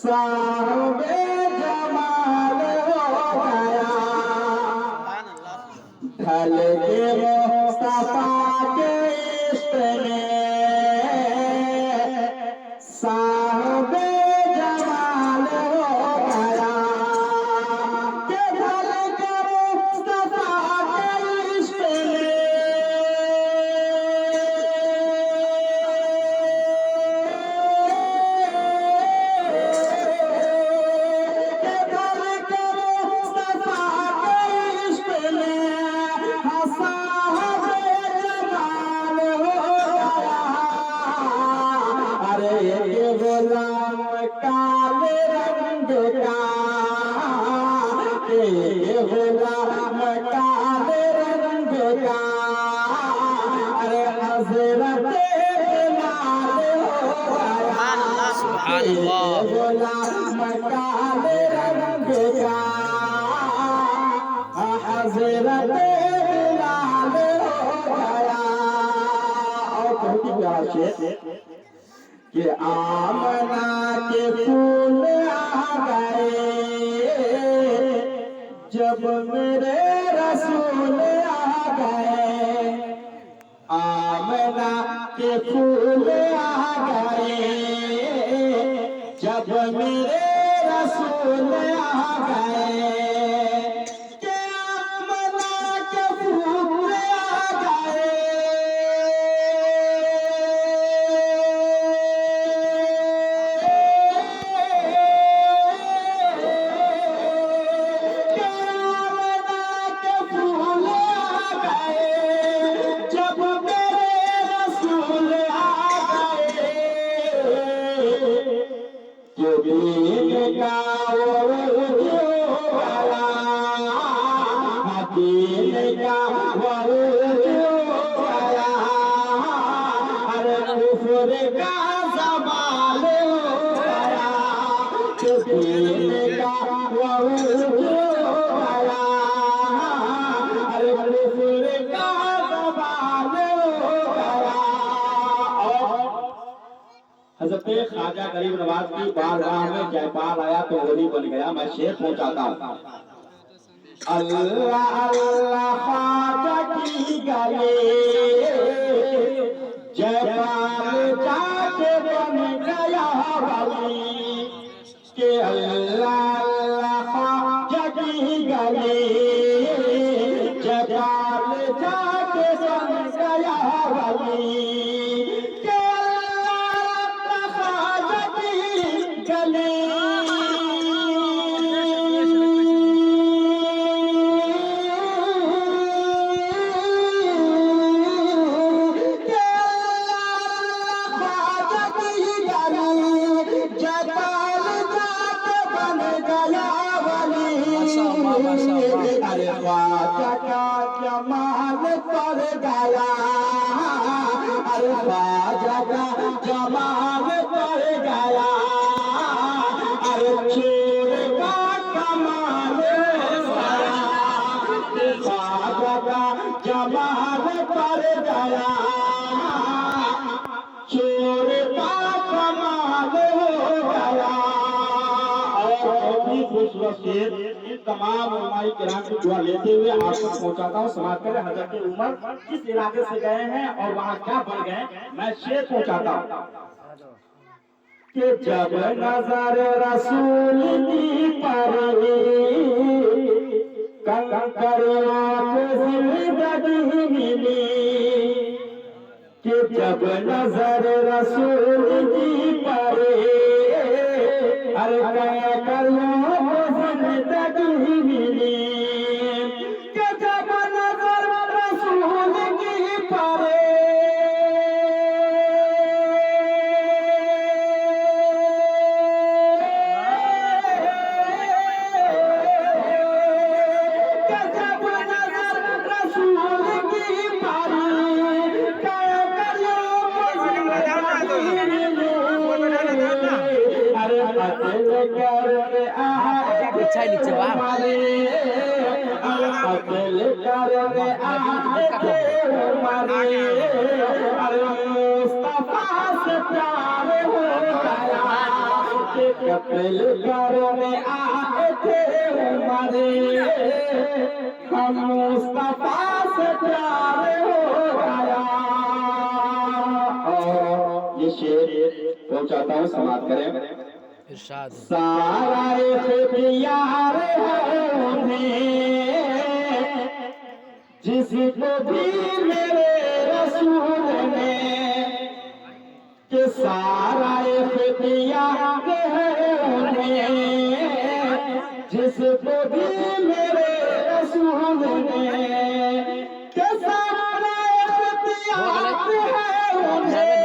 साहबे जमाल हो गया ढल के मुस्तफा के इश्क में साहबे जमाल हो गया के ढल के मुस्तफा के इश्क में गुलाम काले रंग का गुलाम काले रंग का अरे हजरत बिलाल हो गया गुलाम काले रंग का हजरत बिलाल हो गया। और बहुत ही प्यारा शेर कि आमना के फूल आ गए जब मेरे रसूल आ गए आमना के फूल आ गए जब मेरे रसूल आ गए कि आमना के फूल आ गए हज़रत ख्वाजा गरीब नवाज की बारगाह में जयपाल आया तो होली बन गया। मैं शेर पहुंचाता हूँ अल्लाह अल्लाह ख्वाजा की गले जयपाल जाके बन गया वली के अल्लाह अल्लाह ख्वाजा की गले जयपाल जाके बन गया वली अरे ख्वाजा का जमाल पर गया अरे ख्वाजा का जमाल पर गया अरे चोर का कमाल ख्वाजा का जमाल पर गया चोर का कमाल हो गया। और भी खूबसूरत शेर तमाम उलमाए किराम की दुआ लेते हुए आपको पहुंचाता हूँ। समाप्त करें। हजरत उमर किस इलाके से गए हैं और वहाँ क्या बन गए, मैं शेर पहुंचाता हूँ कि जब नजर रसूल की पड़ी कंकड़ियों जिंदगी मिली कि जब नजर रसूल की पड़ी अरे कंकड़ियों जिंदगी मिली कि जब नजर रसूल की पड़े अच्छा नीचे वाह मुस्तफा से प्यार हो गया कत्ल करने आए थे उमरे, हम मुस्तफा से प्यार हो गया। और ये शेर पहुंचाता हूँ, समाप्त करें। इरशाद सारा इख्तियार है उन्हें, जिसको भी मेरे रसूल ने, कि सारा इख्तियार है उन्हें, जिसको भी मेरे रसूल ने, कि सारा इख्तियार है उन्हें,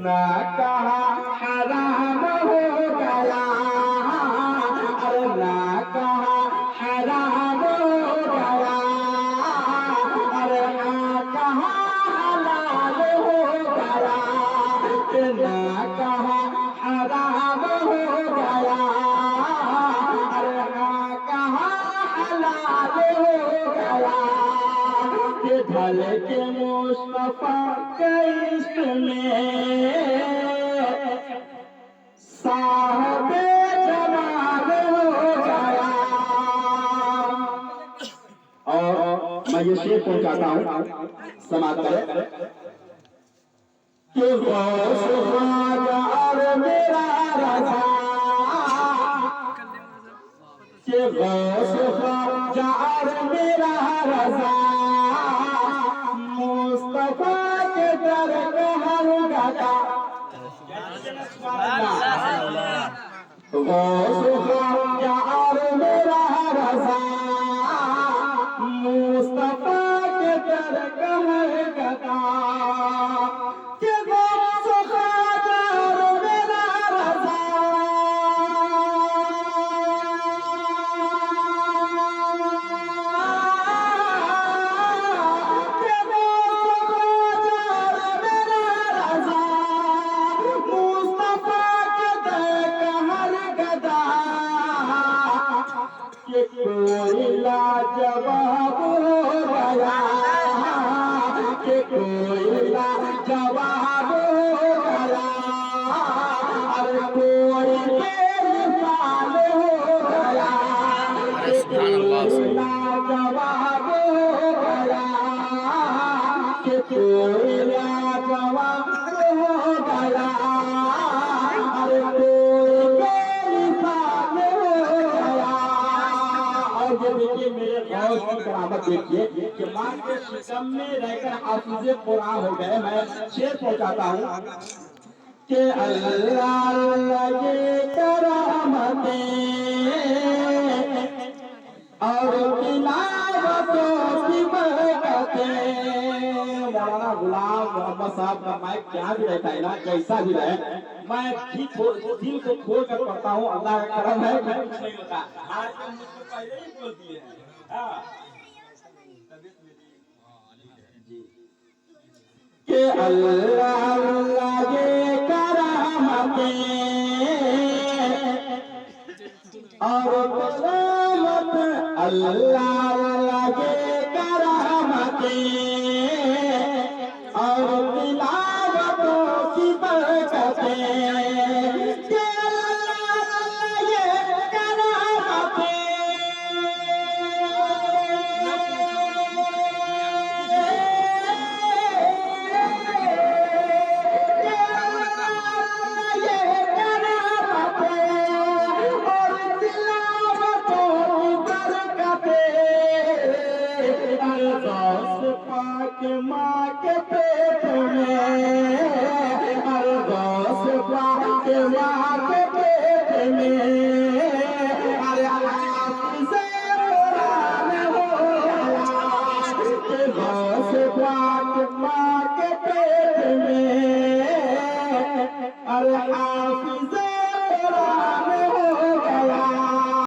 ना कहा हराम हो गया, अरे ना कहा हराम हो गया, अरे ना कहा हलाल हो गया, कि ना कहा हराम हो गया, अरे ना कहा हलाल हो गया, कि ढल के मुस्तफा के इश्क में साहबे जमाल हो गया। और मैं ये शेर पहुंचाता हूँ, समाप्त करें। कि गौस ख्वाजा और मेरा रज़ा, कि गौस ख्वाजा और मेरा रज़ा, मुस्तफा के दर पे हर गदा, गौस ख्वाजा और मेरा रज़ा, मुस्तफा के दर पे हर गदा, कि गौस ख्वाजा और मेरा रज़ा, कि कोई लाजवाब हो गया, कि कोई लाजवाब हो गया, अरे कोई बेमिसाल हो गया, कि कोई लाजवाब हो गया, कि कोई लाजवाब हो गया, अरे कोई बेमिसाल हो गया। और ये देखिए मेरे गौस की करामत देखिए कि मां के शिकम में रहकर हाफिज़े कुरान हो गए। मैं शेर पहुंचाता हूँ कि अल्लाह ये करामतें और तिलावतों की बरकतें। मौलाना गुलाम मोहम्मद साहब का माइक जहाँ भी रहता है ना, जैसा भी रहे, मैं दिल को खोल कर पढ़ता हूँ। अल्लाह का करम है, मैं कुछ नहीं होता। आज तो मुझको पहले ही बोल दिए हैं। कि अल्लाह अल्लाह ये करामतें और करामत, अल्लाह अल्लाह ये करामतें और तिलावतों की बरकतें, कि अल्लाह अल्लाह ये करामतें पाक माँ के